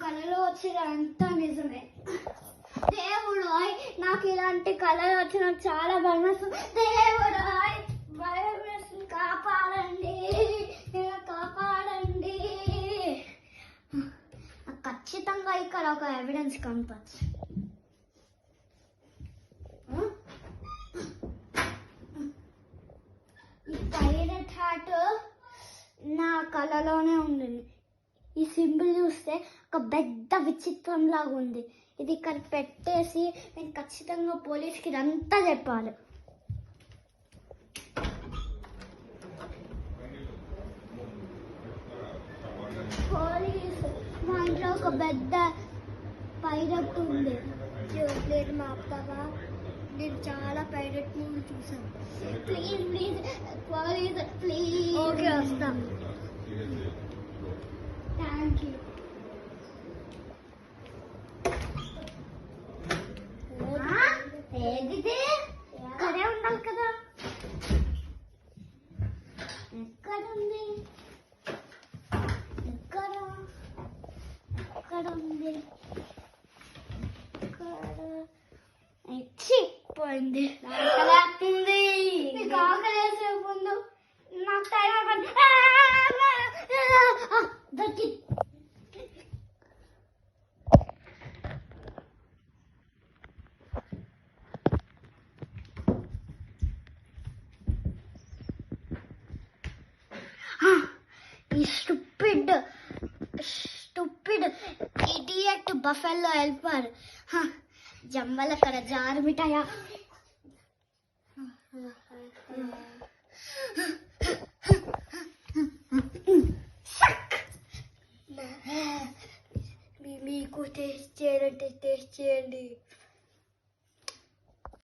కళలో వచ్చేదంతా నిజమే. దేవుడు నాకు ఇలాంటి కళలు వచ్చిన చాలా భయం వేస్తుంది. దేవుడు భయం వేస్తుంది, కాపాడండి, కాపాడండి. ఖచ్చితంగా ఇక్కడ ఒక ఎవిడెన్స్ కనపచ్చు. ఈ పైరట్ హ్యాట్ నా కళలోనే ఉంది. ఈ సింబల్ చూస్తే ఒక పెద్ద విచిత్రం లాగా ఉంది. ఇది ఇక్కడ పెట్టేసి నేను ఖచ్చితంగా పోలీస్కి ఇదంతా చెప్పాలి. పోలీసు మా ఇంట్లో ఒక పెద్ద పైరట్ ఉంది. నేను మా అప్పగా నేను చాలా పైరట్ మూవీ చూసాను. Please please police please. Okay, వస్తాం. Thank you. ఏది ఇక్కడే ఉండాలి కదా. ఎక్కడుంది? ఎక్కడ ఉంది? పోయింది. నీకు ఆకలి వేసే ముందు నాకు టైం అయిపోయింది. ఈ stupid idiot buffalo helper Jambala కడ జారు మిఠాయా. మీకు టేస్ట్ చేయాలంటే టేస్ట్ చేయండి.